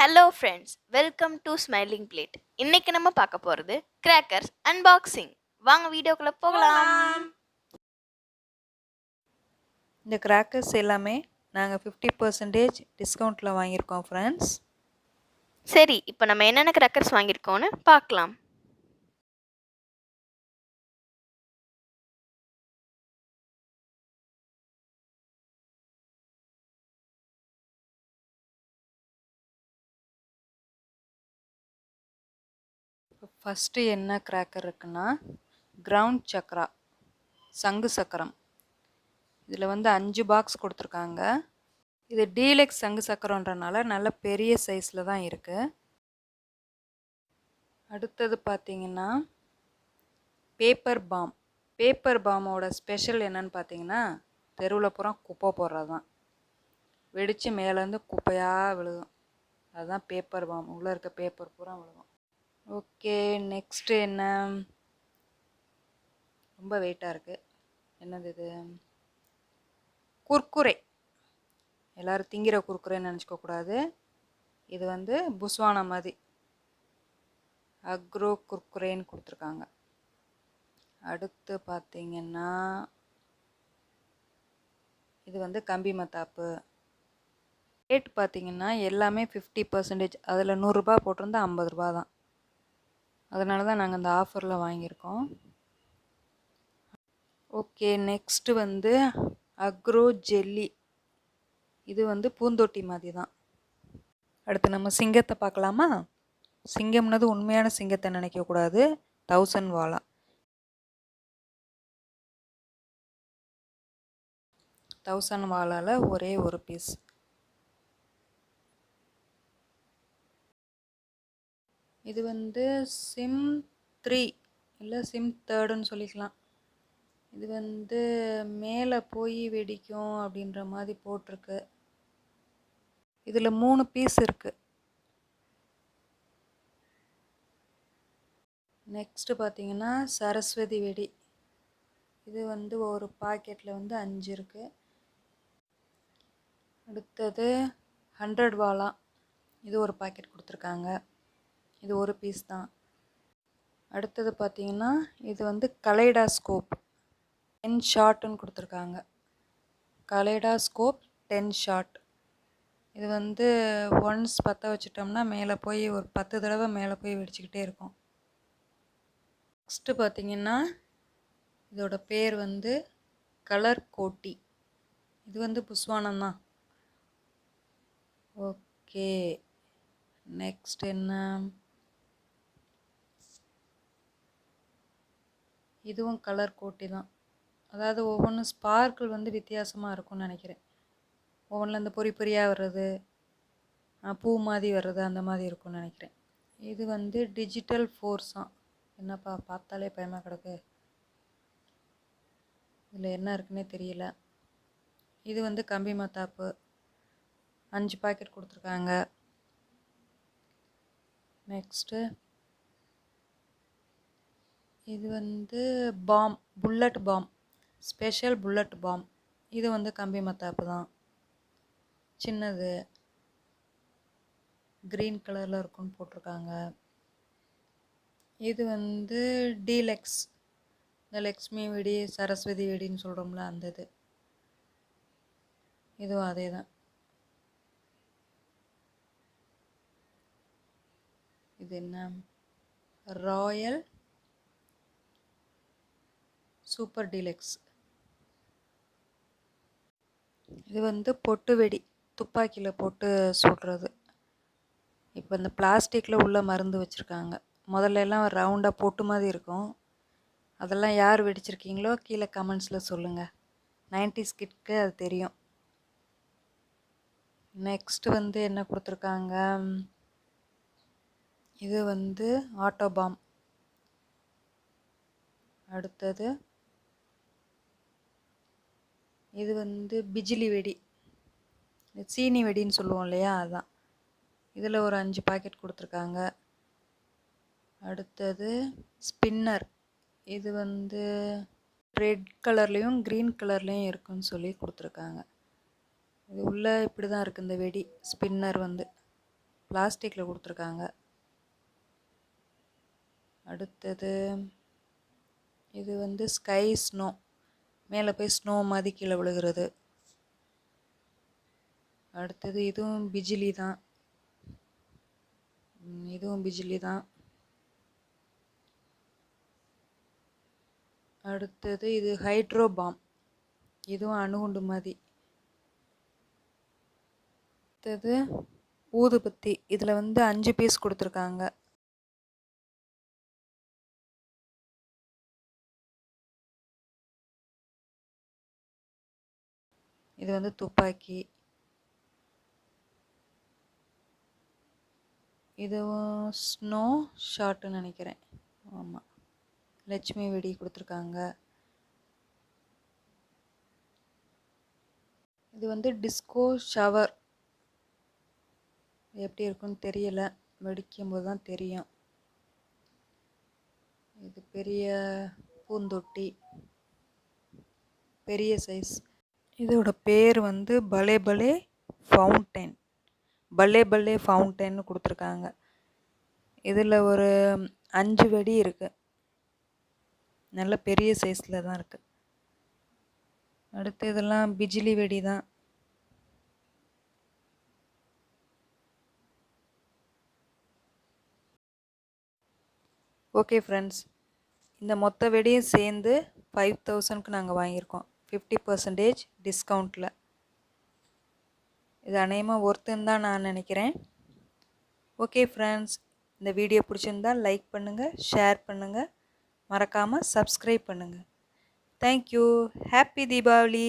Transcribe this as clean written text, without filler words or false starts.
Hello friends, welcome to smiling plate. இன்னைக்கு நம்ம பார்க்க போகிறது கிராக்கர்ஸ் அன்பாக்சிங். வாங்க வீடியோக்குள்ளே போகலாம். இந்த கிராக்கர்ஸ் எல்லாமே நாங்கள் 50% டிஸ்கவுண்ட்டில் வாங்கியிருக்கோம் ஃப்ரெண்ட்ஸ். சரி, இப்போ நம்ம என்னென்ன கிராக்கர்ஸ் வாங்கியிருக்கோன்னு பார்க்கலாம். ஃபஸ்ட்டு என்ன கிராக்கர் இருக்குன்னா கிரவுண்ட் சக்கரா, சங்கு சக்கரம். இதில் 5 பாக்ஸ் கொடுத்துருக்காங்க. இது டீலக்ஸ் சங்கு சக்கரன்றனால நல்ல பெரிய சைஸில் தான் இருக்குது. அடுத்தது பார்த்திங்கன்னா பேப்பர் பாம். பேப்பர் பாமோட ஸ்பெஷல் என்னன்னு பார்த்தீங்கன்னா தெருவில் பூரா குப்பை போடுறது தான். வெடித்து மேலேருந்து குப்பையாக விழுகும். அதுதான் பேப்பர் பாம். உள்ளே இருக்க பேப்பர் பூரா விழுகும். ஓகே, நெக்ஸ்ட்டு என்ன? ரொம்ப வெயிட்டாக இருக்குது. என்னது இது? குர்குரே. எல்லோரும் திங்கிற குர்குரேன்னு நினச்சிக்கக்கூடாது. இது புஸ்வானா மாதிரி அக்ரோ குர்குரேன்னு கொடுத்துருக்காங்க. அடுத்து பார்த்திங்கன்னா இது கம்பி மத்தாப்பு. ரேட் பார்த்திங்கன்னா எல்லாமே 50%. அதில் 100 ரூபா போட்டிருந்தா 50 ரூபா தான். அதனால தான் நாங்கள் இந்த ஆஃபரில் வாங்கியிருக்கோம். Okay, next agro jelly. இது பூந்தொட்டி மாதிரி தான். அடுத்து நம்ம சிங்கத்தை பார்க்கலாமா? சிங்கம்னது உண்மையான சிங்கத்தை நினைக்கக்கூடாது. 1000 வாலா. 1000 வாலாவில் ஒரே ஒரு பீஸ். இது சிம் 3 இல்லை சிம் 3ன்னு சொல்லிக்கலாம். இது மேலே போய் வெடிக்கும் அப்படின்ற மாதிரி போட்டிருக்கு. இதில் 3 பீஸ் இருக்குது. நெக்ஸ்ட்டு பார்த்தீங்கன்னா சரஸ்வதி வெடி. இது ஒரு பாக்கெட்டில் 5 இருக்குது. அடுத்தது 100 வாலா. இது ஒரு பாக்கெட் கொடுத்துருக்காங்க. இது ஒரு பீஸ் தான். அடுத்தது பார்த்தீங்கன்னா இது கலைடாஸ்கோப் 10 ஷாட்டுன்னு கொடுத்துருக்காங்க. Kaleidoscope 10 shot. இது ஒன்ஸ் பற்ற வச்சிட்டோம்னா மேலே போய் ஒரு 10 தடவை மேலே போய் வெடிச்சுக்கிட்டே இருக்கும். நெக்ஸ்ட்டு பார்த்தீங்கன்னா இதோட பேர் கலர் கோட்டி. இது புஸ்வானம் தான். ஓகே, நெக்ஸ்ட் என்ன? இதுவும் கலர் கோட்டி தான். அதாவது ஒவ்வொன்றும் ஸ்பார்க்கிள் வித்தியாசமாக இருக்கும்னு நினைக்கிறேன். ஒவ்வொன்றில் பொறி பொறியாக வர்றது, பூ மாதிரி வர்றது, அந்த மாதிரி இருக்கும்னு நினைக்கிறேன். இது டிஜிட்டல் ஃபோர்ஸாம். என்னப்பா பார்த்தாலே பயமாக கிடக்கு. இதில் என்ன இருக்குன்னே தெரியல. இது கம்பி மத்தாப்பு. 5 பாக்கெட் கொடுத்துருக்காங்க. நெக்ஸ்ட்டு இது bomb, bullet bomb, special bullet bomb. இது கம்பி மத்தாப்பு தான். சின்னது க்ரீன் கலரில் இருக்குன்னு போட்டிருக்காங்க. இது டீலக்ஸ், இந்த லக்ஷ்மி வெடி, சரஸ்வதி வெடின்னு சொல்கிறோம்ல, அந்த இதுவும் அதே தான். இது என்ன? Royal super deluxe. இது பொட்டு வெடி, துப்பாக்கியில் போட்டு சுடுறது. இப்போ இந்த பிளாஸ்டிக்கில் உள்ள மருந்து வச்சுருக்காங்க. முதல்ல எல்லாம் ரவுண்டாக பொட்டு மாதிரி இருக்கும். அதெல்லாம் யார் வெடிச்சிருக்கீங்களோ கீழே கமெண்ட்ஸில் சொல்லுங்கள். 90s கிட்க்கு அது தெரியும். நெக்ஸ்ட்டு என்ன கொடுத்துருக்காங்க? இது ஆட்டோ பாம். அடுத்தது இது பிஜிலி வெடி, சீனி வெடின்னு சொல்லுவோம் இல்லையா, அதுதான். இதில் ஒரு 5 பாக்கெட் கொடுத்துருக்காங்க. அடுத்தது ஸ்பின்னர். இது ரெட் கலர்லேயும் க்ரீன் கலர்லேயும் இருக்குன்னு சொல்லி கொடுத்துருக்காங்க. இது உள்ளே இப்படி தான் இருக்குது இந்த வெடி. ஸ்பின்னர் பிளாஸ்டிக்கில் கொடுத்துருக்காங்க. அடுத்தது இது வந்து ஸ்கை ஸ்னோ, மேலே போய் ஸ்னோ மாதிரி கீழே விழுகிறது. அடுத்தது இதுவும் பிஜிலி தான், இதுவும் பிஜிலி தான். அடுத்தது இது ஹைட்ரோ பாம், இதுவும் அணுகுண்டு மாதிரி. அடுத்தது ஊதுபத்தி, இதில் வந்து 5 பீஸ் கொடுத்துருக்காங்க. இது வந்து துப்பாக்கி. இதுவும் ஸ்னோ ஷாட்டுன்னு நினைக்கிறேன். ஆமாம், லட்சுமி வெடி கொடுத்துருக்காங்க. இது வந்து டிஸ்கோ ஷவர், எப்படி இருக்குன்னு தெரியல, வெடிக்கும்போது தான் தெரியும். இது பெரிய பூந்தொட்டி, பெரிய சைஸ். இதோட பேர் வந்து பலே பலே ஃபவுண்டைன், பல்லே பல்லே ஃபவுண்டைன்னு கொடுத்துருக்காங்க. இதில் ஒரு 5 வெடி இருக்குது, நல்ல பெரிய சைஸில் தான் இருக்குது. அடுத்து இதெல்லாம் பிஜிலி வெடி தான். ஓகே ஃப்ரெண்ட்ஸ், இந்த மொத்த வெடியும் சேர்ந்து 5000க்கு நாங்கள் வாங்கியிருக்கோம், 50% டிஸ்கவுண்ட்டில். இது அநேகமாக ஒர்த்துன்னு தான் நான் நினைக்கிறேன். ஓகே ஃப்ரெண்ட்ஸ், இந்த வீடியோ பிடிச்சிருந்தால் லைக் பண்ணுங்கள், ஷேர் பண்ணுங்கள், மறக்காமல் சப்ஸ்கிரைப் பண்ணுங்கள். தேங்க்யூ. ஹாப்பி தீபாவளி.